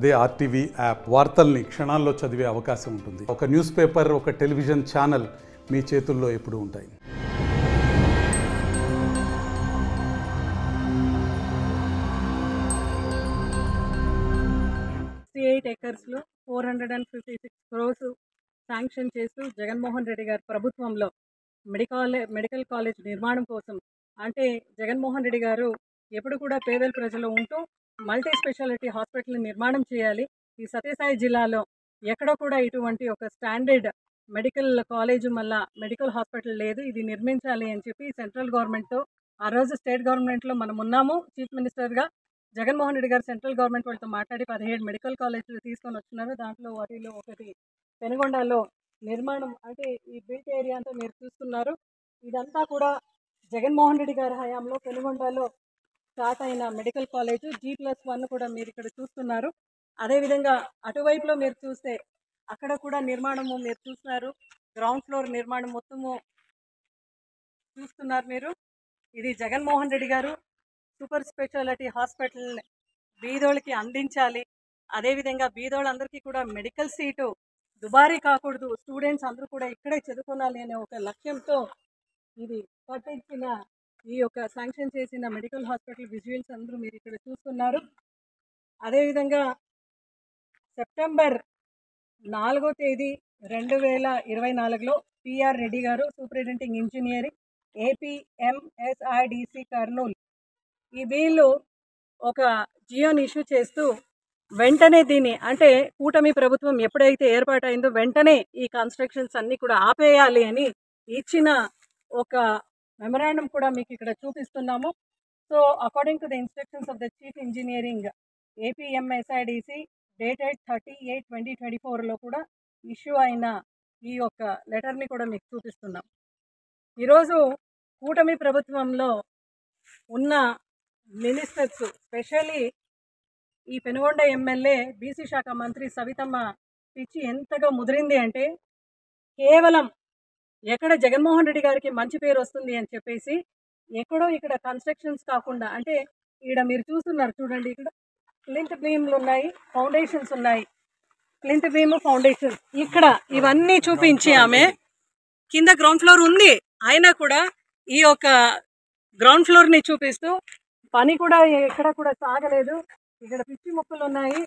అదే RTV app వార్తల్ని క్షణాల్లో చదివే అవకాశం ఉంటుంది. ఒక న్యూస్ పేపర్, ఒక టెలివిజన్ ఛానల్ మీ చేతుల్లో ఎప్పుడూ ఉంటాయి. 68 acres 456 crores శాంక్షన్ చేస్తూ జగన్మోహన్ రెడ్డి గారి ప్రభుత్వంలో మెడికల్ కాలేజ్ నిర్మాణం కోసం, అంటే జగన్మోహన్ రెడ్డి గారు ఎప్పుడు కూడా పేదల ప్రజలు ఉంటూ మల్టీ స్పెషాలిటీ హాస్పిటల్ నిర్మాణం చేయాలి. ఈ సత్యసాయి జిల్లాలో ఎక్కడ కూడా ఇటువంటి ఒక స్టాండర్డ్ మెడికల్ కాలేజ్ మళ్ళా మెడికల్ హాస్పిటల్ లేదు, ఇది నిర్మించాలి అని చెప్పి సెంట్రల్ గవర్నమెంట్తో, ఆ రోజు స్టేట్ గవర్నమెంట్లో మనం ఉన్నాము. చీఫ్ మినిస్టర్గా జగన్మోహన్ రెడ్డి గారు సెంట్రల్ గవర్నమెంట్ వాళ్ళతో మాట్లాడి 17 మెడికల్ కాలేజీలు తీసుకొని వచ్చినారు. దాంట్లో వాటిలో ఒకటి పెనుగొండలో నిర్మాణం, అంటే ఈ బిల్ట్ ఏరియా అంతా మీరు చూస్తున్నారు. ఇదంతా కూడా జగన్మోహన్ రెడ్డి గారి హయాంలో పెనుగొండలో స్టార్ట్ అయిన మెడికల్ కాలేజ్ G+1 కూడా మీరు ఇక్కడ చూస్తున్నారు. అదేవిధంగా అటువైపులో మీరు చూస్తే అక్కడ కూడా నిర్మాణము మీరు చూస్తున్నారు. గ్రౌండ్ ఫ్లోర్ నిర్మాణం మొత్తము చూస్తున్నారు మీరు. ఇది జగన్మోహన్ రెడ్డి గారు సూపర్ స్పెషాలిటీ హాస్పిటల్ బీదోళ్ళకి అందించాలి. అదేవిధంగా బీదోళ్ళందరికీ కూడా మెడికల్ సీటు దుబారీ కాకూడదు, స్టూడెంట్స్ అందరూ కూడా ఇక్కడే చదువుకోవాలి అనే ఒక లక్ష్యంతో ఇది కట్టించిన ఈ యొక్క శాంక్షన్ చేసిన మెడికల్ హాస్పిటల్ విజువల్స్ అందరూ మీరు ఇక్కడ చూస్తున్నారు. అదేవిధంగా సెప్టెంబర్ 4వ తేదీ 2024లో పిఆర్ రెడ్డి గారు సూపరింటెండింగ్ ఇంజనీరింగ్ APMSIDC కర్నూలు ఈ వీళ్ళు ఒక జియోని ఇష్యూ చేస్తూ వెంటనే దీన్ని, అంటే కూటమి ప్రభుత్వం ఎప్పుడైతే ఏర్పాటైందో వెంటనే ఈ కన్స్ట్రక్షన్స్ అన్నీ కూడా ఆపేయాలి అని ఇచ్చిన ఒక మెమరాండం కూడా మీకు ఇక్కడ చూపిస్తున్నాము. So according to the instructions of the chief engineering APMSIDC dated 30/8/2024లో కూడా ఇష్యూ అయిన ఈ యొక్క లెటర్ని కూడా మీకు చూపిస్తున్నాం. ఈరోజు కూటమి ప్రభుత్వంలో ఉన్న మినిస్టర్స్, స్పెషల్లీ ఈ పెనుగొండ ఎమ్మెల్యే బీసీ శాఖ మంత్రి సవితమ్మ పిచ్చి ఎంతగా ముదిరింది అంటే, కేవలం ఎక్కడ జగన్మోహన్ రెడ్డి గారికి మంచి పేరు వస్తుంది అని చెప్పేసి ఎక్కడో ఇక్కడ కన్స్ట్రక్షన్స్ కాకుండా, అంటే ఇక్కడ మీరు చూస్తున్నారు చూడండి, ఇక్కడ ప్లింత్ బీమ్లు ఉన్నాయి, ఫౌండేషన్స్ ఉన్నాయి, ప్లింత్ బీమ్ ఫౌండేషన్ ఇక్కడ ఇవన్నీ చూపించి ఆమె కింద గ్రౌండ్ ఫ్లోర్ ఉంది అయినా కూడా ఈ యొక్క గ్రౌండ్ ఫ్లోర్ని చూపిస్తూ పని కూడా ఎక్కడ కూడా సాగలేదు, ఇక్కడ పిచ్చి మొక్కలు ఉన్నాయి,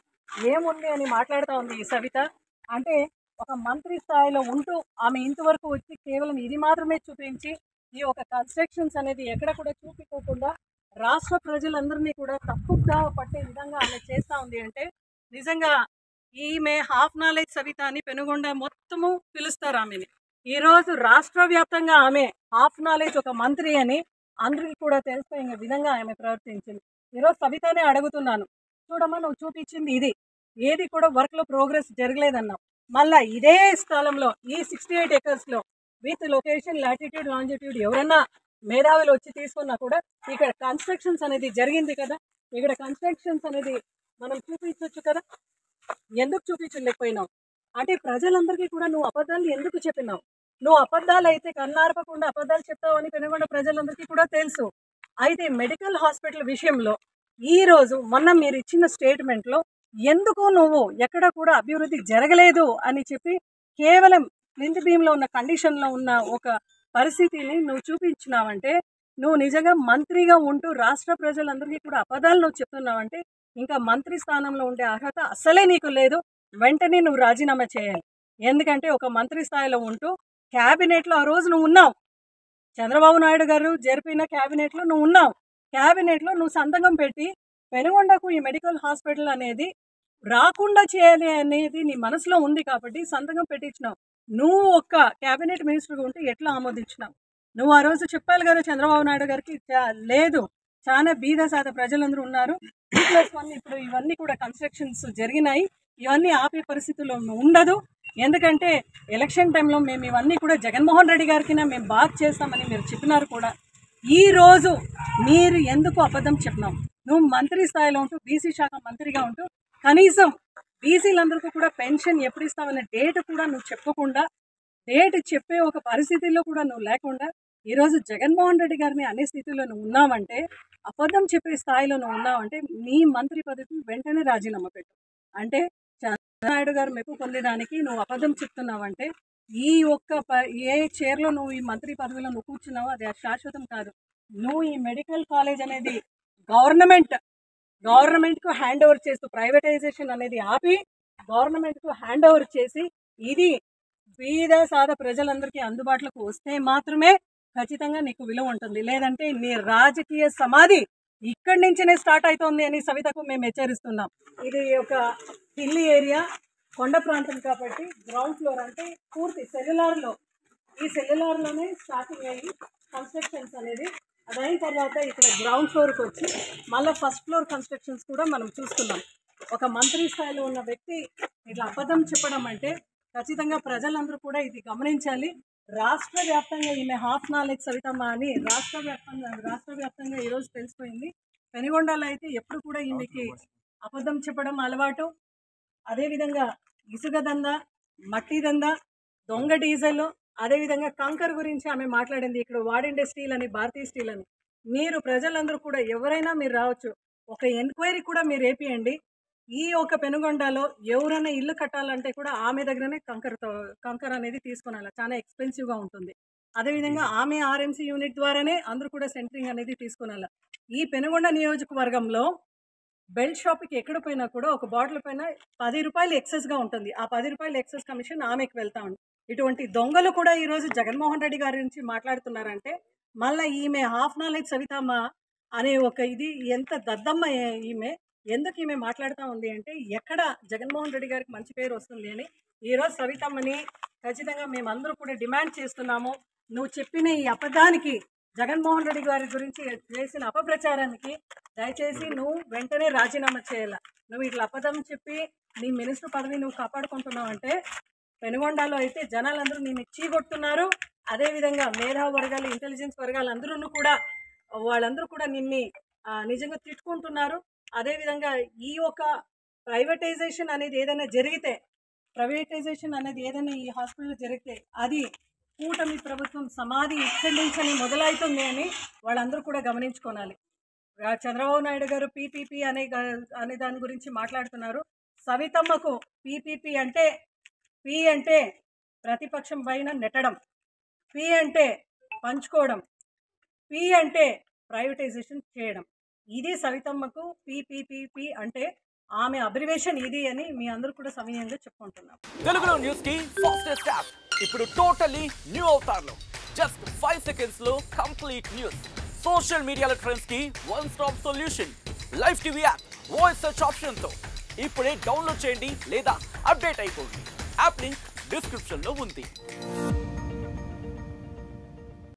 ఏముంది అని మాట్లాడుతూ ఉంది ఈ సవిత. అంటే ఒక మంత్రి స్థాయిలో ఉంటూ ఆమె ఇంతవరకు వచ్చి కేవలం ఇది మాత్రమే చూపించి ఈ యొక్క కన్స్ట్రక్షన్స్ అనేది ఎక్కడ కూడా చూపించకుండా రాష్ట్ర ప్రజలందరినీ కూడా తప్పుగా పట్టే విధంగా ఆమె చేస్తూ ఉంది. అంటే నిజంగా ఈమె హాఫ్ నాలెడ్జ్ సవిత అని పెనుగొండ మొత్తము పిలుస్తారు ఆమెని. ఈరోజు రాష్ట్ర వ్యాప్తంగా ఆమె హాఫ్ నాలెడ్జ్ ఒక మంత్రి అని అందరికీ కూడా తెలిసిపోయిన విధంగా ఆమె ప్రవర్తించింది. ఈరోజు సవితనే అడుగుతున్నాను, చూడమ్మా నువ్వు చూపించింది ఇది, ఏది కూడా వర్క్లో ప్రోగ్రెస్ జరగలేదన్నావు, మళ్ళీ ఇదే స్థలంలో ఈ 68 acresలో విత్ లొకేషన్, లాటిట్యూడ్, లాంజిట్యూడ్ ఎవరన్నా మేధావులు వచ్చి తీసుకున్నా కూడా ఇక్కడ కన్స్ట్రక్షన్స్ అనేది జరిగింది కదా, ఇక్కడ కన్స్ట్రక్షన్స్ అనేది మనం చూపించవచ్చు కదా, ఎందుకు చూపించలేకపోయినావు? అంటే ప్రజలందరికీ కూడా నువ్వు అబద్ధాలు ఎందుకు చెప్పినావు? నువ్వు అబద్ధాలు అయితే కన్నార్పకుండా అబద్ధాలు చెప్తావు అని పెనుగొండ ప్రజలందరికీ కూడా తెలుసు. అయితే మెడికల్ హాస్పిటల్ విషయంలో ఈరోజు మొన్న మీరు ఇచ్చిన స్టేట్మెంట్లో ఎందుకు నువ్వు ఎక్కడ కూడా అభివృద్ధి జరగలేదు అని చెప్పి కేవలం ప్లింత్ బీమ్లో ఉన్న కండిషన్లో ఉన్న ఒక పరిస్థితిని నువ్వు చూపించినావంటే, నువ్వు నిజంగా మంత్రిగా ఉంటూ రాష్ట్ర ప్రజలందరికీ కూడా అబద్ధాలు నువ్వు చెప్తున్నావంటే ఇంకా మంత్రి స్థానంలో ఉండే అర్హత అస్సలే నీకు లేదు. వెంటనే నువ్వు రాజీనామా చేయాలి. ఎందుకంటే ఒక మంత్రి స్థాయిలో ఉంటూ క్యాబినెట్లో ఆ రోజు నువ్వు ఉన్నావు, చంద్రబాబు నాయుడు గారు జరిపిన క్యాబినెట్లో నువ్వు ఉన్నావు, క్యాబినెట్లో నువ్వు సంతకం పెట్టి పెనుగొండకు ఈ మెడికల్ హాస్పిటల్ అనేది రాకుండా చేయాలి అనేది నీ మనసులో ఉంది కాబట్టి సంతకం పెట్టించినావు. నువ్వు ఒక్క క్యాబినెట్ మినిస్టర్గా ఉంటే ఎట్లా ఆమోదించినావు? నువ్వు ఆ రోజు చెప్పాలి కదా చంద్రబాబు నాయుడు గారికి, లేదు చాలా బీద సాద ప్రజలందరూ ఉన్నారు, G+1 ఇప్పుడు ఇవన్నీ కూడా కన్స్ట్రక్షన్స్ జరిగినాయి, ఇవన్నీ ఆపే పరిస్థితుల్లో ఉండదు, ఎందుకంటే ఎలక్షన్ టైంలో మేము ఇవన్నీ కూడా జగన్మోహన్ రెడ్డి గారికి మేము బాగా చేస్తామని మీరు చెప్పినారు కూడా. ఈరోజు మీరు ఎందుకు అబద్ధం చెప్పినావు? నువ్వు మంత్రి స్థాయిలో ఉంటూ బీసీ శాఖ మంత్రిగా ఉంటూ కనీసం బీసీలందరికీ కూడా పెన్షన్ ఎప్పుడు ఇస్తామనే డేట్ కూడా నువ్వు చెప్పకుండా, డేట్ చెప్పే ఒక పరిస్థితిలో కూడా నువ్వు లేకుండా ఈరోజు జగన్మోహన్ రెడ్డి గారిని అనే స్థితిలో నువ్వు ఉన్నావంటే, అబద్ధం చెప్పే స్థాయిలో నువ్వు ఉన్నావంటే నీ మంత్రి పదవికి వెంటనే రాజీనామా పెట్టు. అంటే చంద్రనాయుడు గారు మెప్పు పొందడానికి నువ్వు అబద్ధం చెప్తున్నావంటే ఈ ఏ చైర్లో నువ్వు ఈ మంత్రి పదవిలో నువ్వు కూర్చున్నావో అది శాశ్వతం కాదు. నువ్వు ఈ మెడికల్ కాలేజ్ అనేది గవర్నమెంట్కు హ్యాండ్ ఓవర్ చేస్తూ ప్రైవేటైజేషన్ అనేది ఆపి గవర్నమెంట్కు హ్యాండ్ ఓవర్ చేసి ఇది బీద సాదా ప్రజలందరికీ అందుబాటులోకి వస్తే మాత్రమే ఖచ్చితంగా నీకు విలువ ఉంటుంది. లేదంటే నీ రాజకీయ సమాధి ఇక్కడి నుంచినే స్టార్ట్ అవుతుంది అని సవితకు మేము హెచ్చరిస్తున్నాం. ఇది ఒక హిల్లీ ఏరియా, కొండ ప్రాంతం కాబట్టి గ్రౌండ్ ఫ్లోర్ అంటే పూర్తి సెల్యులార్లోనే స్టార్టింగ్ అయ్యి కన్స్ట్రక్షన్స్ అనేది అదైన తర్వాత ఇక్కడ గ్రౌండ్ ఫ్లోర్కి వచ్చి మళ్ళీ ఫస్ట్ ఫ్లోర్ కన్స్ట్రక్షన్స్ కూడా మనం చూస్తున్నాం. ఒక మంత్రి స్థాయిలో ఉన్న వ్యక్తి ఇట్లా అబద్ధం చెప్పడం అంటే ఖచ్చితంగా ప్రజలందరూ కూడా ఇది గమనించాలి. రాష్ట్ర వ్యాప్తంగా ఈమె హాఫ్ నాలెడ్జ్ సవితమ్మ అని రాష్ట్ర వ్యాప్తంగా ఈరోజు తెలిసిపోయింది. పెనుగొండలో అయితే ఎప్పుడు కూడా ఈమెకి అబద్ధం చెప్పడం అలవాటు. అదేవిధంగా ఇసుక దందా, మట్టి దందా, దొంగ డీజిల్, అదేవిధంగా కంకర్ గురించి ఆమె మాట్లాడింది. ఇక్కడ వాడిండే స్టీల్ అని, భారతీయ స్టీల్ అని. మీరు ప్రజలందరూ కూడా ఎవరైనా మీరు రావచ్చు, ఒక ఎంక్వైరీ కూడా మీరు వేపియండి. ఈ ఒక పెనుగొండలో ఎవరైనా ఇల్లు కట్టాలంటే కూడా ఆమె దగ్గరనే కంకర్ అనేది తీసుకునాలి, చాలా ఎక్స్పెన్సివ్గా ఉంటుంది. అదేవిధంగా ఆమె ఆర్ఎంసీ యూనిట్ ద్వారానే అందరూ కూడా సెంటరింగ్ అనేది తీసుకునాలి. ఈ పెనుగొండ నియోజకవర్గంలో బెల్ట్ షాప్కి ఎక్కడ పోయినా కూడా ఒక బాటిల్ పైన 10 రూపాయలు ఎక్సెస్గా ఉంటుంది. ఆ 10 రూపాయలు ఎక్సెస్ కమిషన్ ఆమెకు వెళ్తా ఉంది. ఇటువంటి దొంగలు కూడా ఈరోజు జగన్మోహన్ రెడ్డి గారి నుంచి మాట్లాడుతున్నారంటే మళ్ళీ ఈమె హాఫ్ నాలెడ్జ్ సవితమ్మ అనే ఒక ఇది ఎంత దద్దమ్మ ఈమె, ఎందుకు ఈమె మాట్లాడుతూ ఉంది అంటే ఎక్కడ జగన్మోహన్ రెడ్డి గారికి మంచి పేరు వస్తుంది అని ఈరోజు సవితమ్మని ఖచ్చితంగా మేమందరూ కూడా డిమాండ్ చేస్తున్నాము. నువ్వు చెప్పిన ఈ అబద్ధానికి, జగన్మోహన్ రెడ్డి గారి గురించి చేసిన అపప్రచారానికి దయచేసి నువ్వు వెంటనే రాజీనామా చేయాలి. నువ్వు ఇట్లా అబద్ధం చెప్పి నీ మినిస్టర్ పదవి నువ్వు కాపాడుకుంటున్నావు అంటే పెనుగొండలో అయితే జనాలందరూ నిన్ను చీగొట్టున్నారు. అదేవిధంగా మేధావి వర్గాలు, ఇంటెలిజెన్స్ వర్గాలు వాళ్ళందరూ కూడా నిన్ను నిజంగా తిట్టుకుంటున్నారు. అదేవిధంగా ఈ యొక్క ప్రైవేటైజేషన్ అనేది ఏదైనా ఈ హాస్పిటల్లో జరిగితే అది కూటమి ప్రభుత్వం సమాధి ఇక్కడి నుంచి మొదలవుతుంది అని వాళ్ళందరూ కూడా గమనించుకోవాలి. చంద్రబాబు నాయుడు గారు పీపీపీ అనే దాని గురించి మాట్లాడుతున్నారు. సవితమ్మకు పీపీపీ అంటే పీ అంటే ప్రతిపక్షం పైన నెట్టడం, పీ అంటే పంచుకోవడం, పీ అంటే ప్రైవేటైజేషన్ చేయడం. ఇది సవితమ్మకు పీపీపీ అంటే ఆమె అబ్రివేషన్ ఇది అని మీ అందరూ కూడా సమయంగా చెప్పుకుంటున్నాం. తెలుగులో న్యూస్ కి ఫాస్టెస్ట్ యాప్ ఇప్పుడు టోటల్లీ న్యూ అవతార్లో జస్ట్ 5 సెకండ్స్ లో కంప్లీట్ న్యూస్, సోషల్ మీడియాలో ట్రెండ్స్ కి one stop solution, live TV app, voice search option తో ఇప్పుడే డౌన్లోడ్ చేయండి లేదా అప్డేట్ అయిపోండి. యాప్ లింక్ డిస్క్రిప్షన్ లో ఉంది.